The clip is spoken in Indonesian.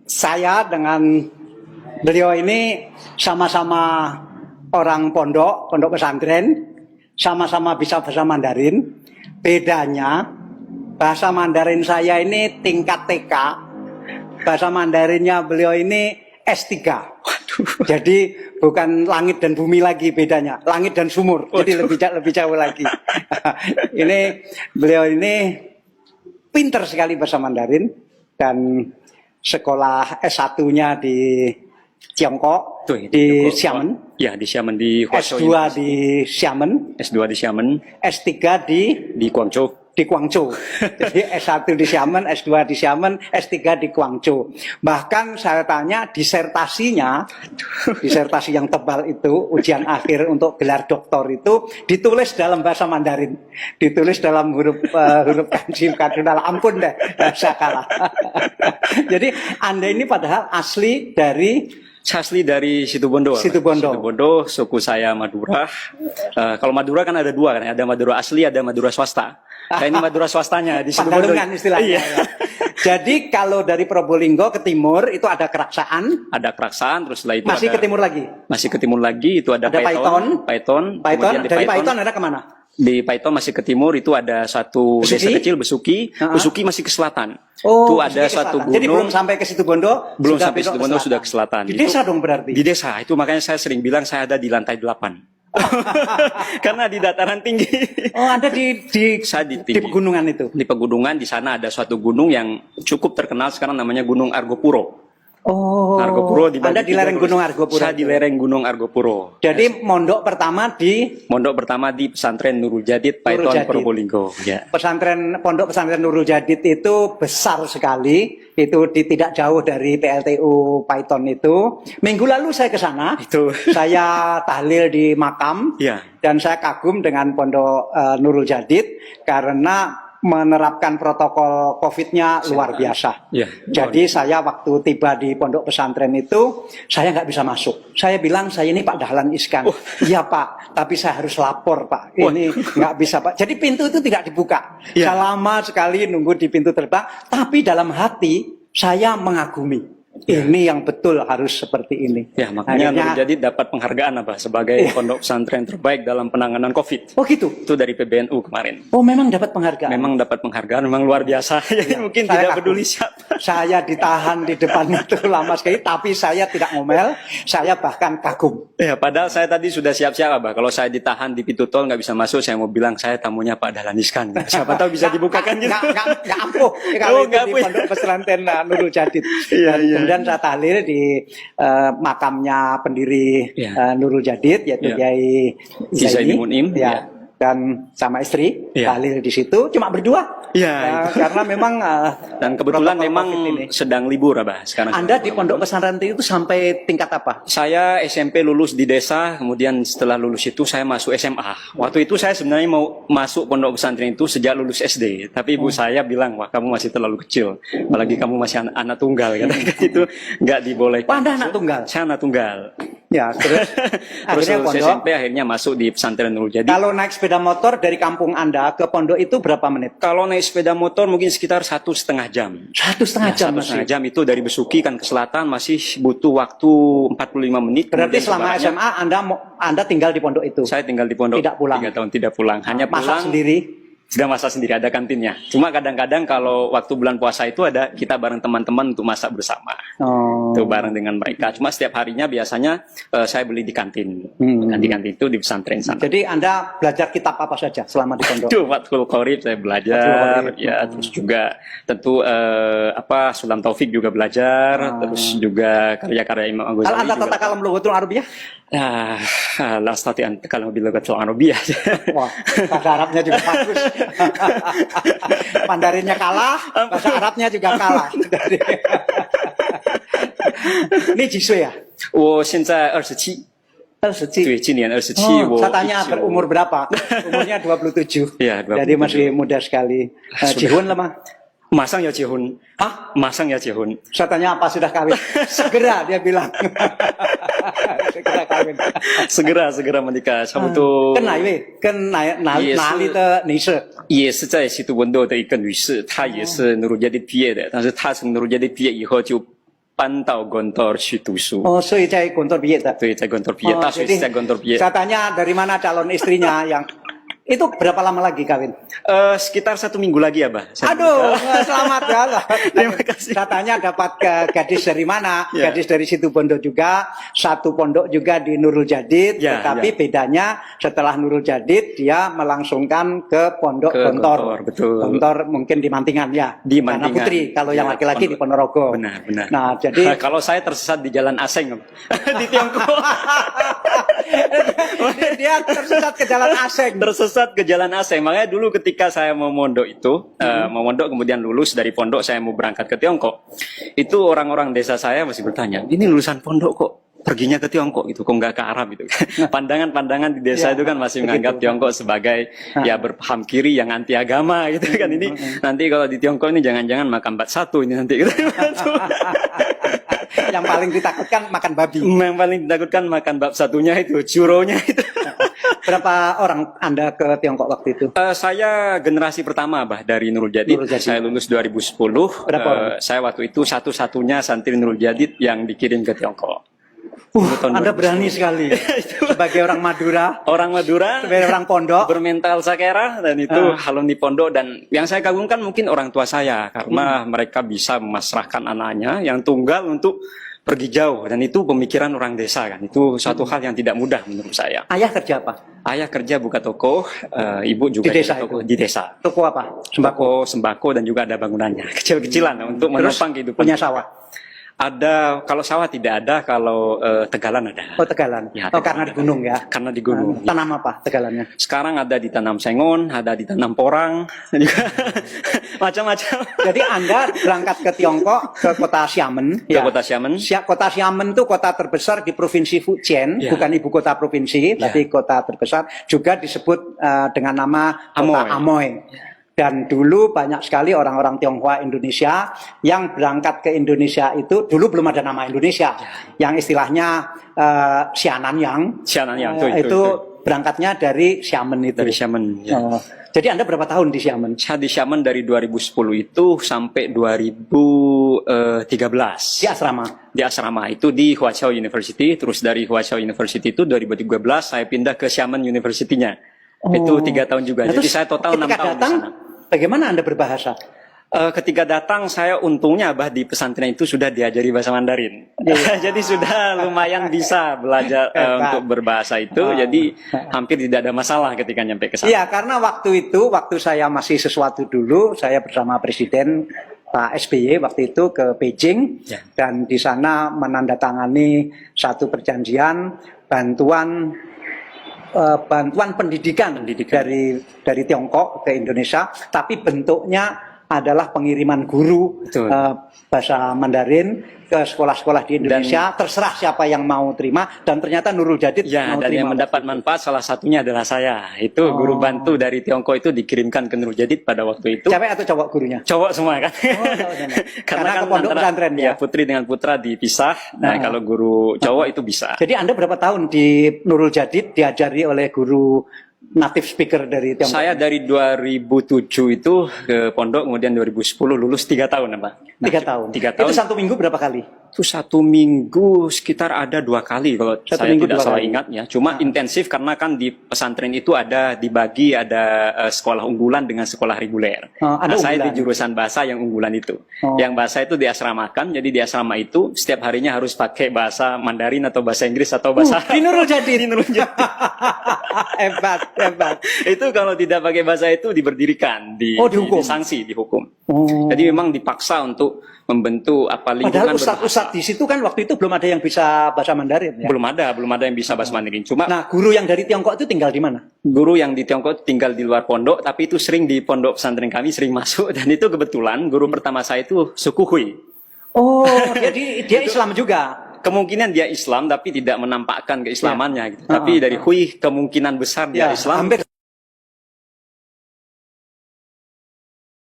Saya dengan beliau ini sama-sama orang pondok pesantren, sama-sama bisa bahasa Mandarin. Bedanya bahasa Mandarin saya ini tingkat TK, bahasa Mandarinnya beliau ini S3. Jadi bukan langit dan bumi lagi bedanya, langit dan sumur. Jadi lebih jauh lagi. Beliau ini pinter sekali bahasa Mandarin dan sekolah S1-nya di Tiongkok, di Xiamen. Ya, di Xiamen, di S2 di Xiamen. S2 di Xiamen. S3 di Guangzhou. Di Guangzhou. Jadi S1 di Xiamen, S2 di Xiamen, S3 di Guangzhou. Bahkan saya tanya disertasi yang tebal itu, ujian akhir untuk gelar doktor itu ditulis dalam bahasa Mandarin. Ditulis dalam huruf kanji kardinal. Ampun deh, saya kalah. Jadi Anda ini padahal asli dari Situbondo. Situbondo, suku saya Madura. Kalau Madura kan ada dua kan, ada Madura asli, ada Madura swasta. Saya ini Madura swastanya di Situbondo. Istilahnya. Iya. Ya. Jadi kalau dari Probolinggo ke timur itu ada Keraksaan. Ada Keraksaan, terus setelah itu masih ke timur lagi. Masih ke timur lagi itu ada Paiton. Dari Paiton ada kemana? Di Paiton masih ke timur itu ada satu desa kecil Besuki. Besuki masih ke selatan. Itu ada satu gunung. Jadi belum sampai ke Situbondo. Belum sampai Situbondo sudah ke selatan. Di desa dong berarti. Di desa itu makanya saya sering bilang saya ada di lantai 8. Karena di dataran tinggi. Oh, Anda di pegunungan itu. Di pegunungan, di sana ada suatu gunung yang cukup terkenal sekarang namanya Gunung Argopuro. Oh, Argopuro Anda di lereng Gunung Argopuro. Saya di lereng Gunung Argopuro. Jadi mondok pertama di pesantren Nurul Jadid, Paiton, Probolinggo. Ya. Pondok pesantren Nurul Jadid itu besar sekali. Itu tidak jauh dari PLTU Paiton itu. Minggu lalu saya ke sana. Saya tahlil di makam. Ya. Dan saya kagum dengan pondok Nurul Jadid karena menerapkan protokol COVID-nya luar biasa. Ya. Jadi saya waktu tiba di pondok pesantren itu, saya nggak bisa masuk. Saya bilang, saya ini Pak Dahlan Iskan. Iya Pak, tapi saya harus lapor Pak. Ini nggak bisa Pak. Jadi pintu itu tidak dibuka. Ya. Saya lama sekali nunggu di pintu terbang. Tapi dalam hati, saya mengagumi. Ini yang betul harus seperti ini. Ya, makanya Nurul Jadid dapat penghargaan sebagai pondok pesantren terbaik dalam penanganan COVID. Oh gitu? Itu dari PBNU kemarin. Oh, memang dapat penghargaan? Memang dapat penghargaan, memang luar biasa. Jadi mungkin saya tidak peduli siapa. Saya ditahan di depan itu lama sekali, tapi saya tidak ngomel, saya bahkan kagum. Ya, padahal saya tadi sudah siap-siap kalau saya ditahan di pintu tol nggak bisa masuk, saya mau bilang saya tamunya Pak Dahlan Iskan. Siapa tahu bisa dibukakan gitu. Nggak ampuh. Kalau itu di pondok pesantren Nurul Jadid. Iya. Kemudian saya tahlil di makamnya pendiri Nurul Jadid, yaitu Kiai Zaini Munim. Ya. Dan sama istri tahlil di situ cuma berdua. Ya, karena memang dan kebetulan memang sedang libur sekarang. Anda di pondok pesantren itu sampai tingkat apa? Saya SMP lulus di desa, kemudian setelah lulus itu saya masuk SMA. Waktu itu saya sebenarnya mau masuk pondok pesantren itu sejak lulus SD, tapi ibu saya bilang, wah kamu masih terlalu kecil, apalagi kamu masih anak tunggal, itu nggak dibolehkan. Anda anak tunggal? Saya anak tunggal. Ya, terus akhirnya lulus SMP akhirnya masuk di pesantren Nurul Jadid. Kalau naik sepeda motor dari kampung Anda ke pondok itu berapa menit? Kalau naik sepeda motor mungkin sekitar 1,5 jam. 1,5 jam masih? 1,5 jam itu dari Besuki kan ke selatan masih butuh waktu 45 menit. Berarti selama SMA Anda tinggal di pondok itu? Saya tinggal di pondok. Tidak pulang? 3 tahun tidak pulang. Hanya masak pulang sendiri? Sudah masak sendiri, ada kantinnya. Cuma kadang-kadang kalau waktu bulan puasa itu ada kita bareng teman-teman untuk masak bersama. Itu bareng dengan mereka. Cuma setiap harinya biasanya saya beli di kantin. Di kantin itu di pesantren sana. Jadi Anda belajar kitab apa saja selama di pondok? Itu Fathul Qorib saya belajar. Ya, terus juga tentu Sulam Taufik juga belajar. Terus juga karya-karya Imam Al-Ghazali. Kalau Anda tatakalam lughatul Arabiyyah? La astati an kalau bil lughatil arabiyyah. Wah, bahasa Arabnya juga bagus. Mandarinnya kalah, bahasa Arabnya juga kalah. Ini Jiswe ya? 我现在27。对，今年27。saya tanya berumur berapa? Umurnya 27. Ya, 27. Jadi masih muda sekali. Jihun lah mah. Masang ya Cihun. Hah? Masang ya Cihun. Saya tanya apa sudah kawin? Segera dia bilang. Segera kawin. segera menikah. 差不多跟哪一位？跟哪里的女士？也是在西都温度的一个女士，她也是努鲁加蒂毕业的，但是她从努鲁加蒂毕业以后就搬到 Gontor 去读书。 Oh, 所以在Gontor毕业的。对，在 Gontor 毕业，大学是在 Gontor 毕业。 Saya tanya dari mana calon istrinya yang itu berapa lama lagi kawin? Sekitar 1 minggu lagi ya, Bah. Aduh, selamat ya. Terima kasih. Saya tanya dapat gadis dari mana? Ya. Gadis dari situ Bondo juga, satu pondok juga di Nurul Jadid, Ya, tetapi ya. bedanya setelah Nurul Jadid dia melangsungkan ke pondok Ke Gontor. Gontor, betul. Gontor mungkin di Mantingan ya. Di Karena Mantingan. putri, kalau yang Ya, laki-laki di Ponorogo. Benar. Nah, jadi kalau saya tersesat di Jalan Aseng di Tiongkok. dia tersesat ke jalan asing. Tersesat ke Jalan Aseng. Makanya dulu ketika saya mau mondok itu, mau mondok kemudian lulus dari pondok saya mau berangkat ke Tiongkok. Itu orang-orang desa saya masih bertanya, ini lulusan pondok kok perginya ke Tiongkok gitu, kok nggak ke Arab gitu. Pandangan-pandangan di desa Ya, itu kan masih begitu. menganggap Tiongkok sebagai ya berpaham kiri yang anti agama gitu kan. Ini nanti kalau di Tiongkok ini jangan-jangan makan bat satu ini nanti gitu. Yang paling ditakutkan makan babi. Yang paling ditakutkan makan bab satunya itu, curonya itu. Berapa orang Anda ke Tiongkok waktu itu? Saya generasi pertama, Bah, dari Nurul Jadid. Nurul Jadid. Saya lulus 2010. Berapa orang? Saya waktu itu satu-satunya santri Nurul Jadid yang dikirim ke Tiongkok. Tahun Anda 2010. berani sekali. Sebagai orang Madura, Orang Madura, sebagai orang pondok. bermental sakera, dan itu alumni pondok. Dan yang saya kagumkan mungkin orang tua saya, karena mereka bisa memasrahkan anaknya yang tunggal untuk pergi jauh. Dan itu pemikiran orang desa kan. Itu suatu hal yang tidak mudah menurut saya. Ayah kerja apa? Ayah kerja buka toko, ibu juga Di desa jaga toko itu? di desa. Toko apa? Sembako dan juga ada bangunannya kecil-kecilan untuk Terus menopang kehidupan. punya sawah? Ada, kalau sawah tidak ada, kalau Tegalan ada. Oh, Tegalan. Ya, Oh, Tegalan karena ada. di gunung ya. Karena di gunung. Tanam apa Tegalannya? Sekarang ada ditanam sengon, ada ditanam porang, juga macam-macam. Jadi Anda berangkat ke Tiongkok, ke kota Xiamen. Ke kota Xiamen. Kota Xiamen itu kota terbesar di provinsi Fujian, Ya. bukan ibu kota provinsi, tapi kota terbesar. Juga disebut dengan nama kota Amoy. Dan dulu banyak sekali orang-orang Tionghoa Indonesia yang berangkat ke Indonesia itu, dulu belum ada nama Indonesia, yang istilahnya Xiananyang. Xiananyang, itu berangkatnya dari Xiamen itu. Dari Xiamen. Ya. Oh. Jadi Anda berapa tahun di Xiamen? Saya di Xiamen dari 2010 itu sampai 2013. Di asrama. Di asrama itu di Huaqiao University, terus dari Huaqiao University itu 2013 saya pindah ke Xiamen University-nya. Itu 3 tahun juga. Nah, Jadi terus saya total 6 ketika tahun datang, di sana. bagaimana Anda berbahasa? Ketika datang saya untungnya Bah di pesantren itu sudah diajari bahasa Mandarin. Jadi sudah lumayan bisa belajar untuk berbahasa itu. Jadi hampir tidak ada masalah ketika nyampe ke sana. Iya, karena waktu itu, waktu saya masih sesuatu dulu, saya bersama Presiden Pak SBY waktu itu ke Beijing. Ya. Dan di sana menandatangani satu perjanjian bantuan pendidikan dari Tiongkok ke Indonesia, tapi bentuknya adalah pengiriman guru Betul. bahasa Mandarin ke sekolah-sekolah di Indonesia. Terserah siapa yang mau terima, dan ternyata Nurul Jadid Ya, mau dan terima. yang mendapat manfaat salah satunya adalah saya. Itu guru bantu dari Tiongkok itu dikirimkan ke Nurul Jadid pada waktu itu. Cewek atau cowok gurunya? Cowok semua kan. cowok semua. Karena ke kan pondok antara- pesantren, ya? ya, putri dengan putra dipisah. Nah, kalau guru cowok itu bisa. Jadi Anda berapa tahun di Nurul Jadid diajari oleh guru native speaker dari Tiongkok? Saya dari 2007 itu ke pondok, kemudian 2010 lulus 3 tahun, Pak. 3 tahun. 3 tahun. Itu 1 minggu berapa kali? Itu 1 minggu sekitar ada 2 kali kalau 1 saya minggu tidak 2 salah kali. ingat ya. Cuma intensif karena kan di pesantren itu ada dibagi ada sekolah unggulan dengan sekolah reguler. Oh, ada Nah, saya unggulan. di jurusan bahasa yang unggulan itu. Oh. Yang bahasa itu diasramakan. Jadi di asrama itu setiap harinya harus pakai bahasa Mandarin atau bahasa Inggris atau bahasa Di Nurul Jadid. Di Nurul Jadid. Hebat, hebat. Itu kalau tidak pakai bahasa itu diberdirikan, dihukum. disanksi, dihukum. Oh. Jadi memang dipaksa untuk membentuk lingkungan Padahal berbahasa. ustadz-ustadz di situ kan waktu itu belum ada yang bisa bahasa Mandarin ya. Belum ada yang bisa bahasa Mandarin. Cuma Nah, guru yang dari Tiongkok itu tinggal di mana? guru yang di Tiongkok tinggal di luar pondok, tapi itu sering di pondok pesantren kami sering masuk, dan itu kebetulan guru pertama saya itu suku Hui. Oh, jadi dia Islam juga. Kemungkinan dia Islam tapi tidak menampakkan keislamannya gitu. Tapi dari Hui kemungkinan besar dia Ya, Islam. hampir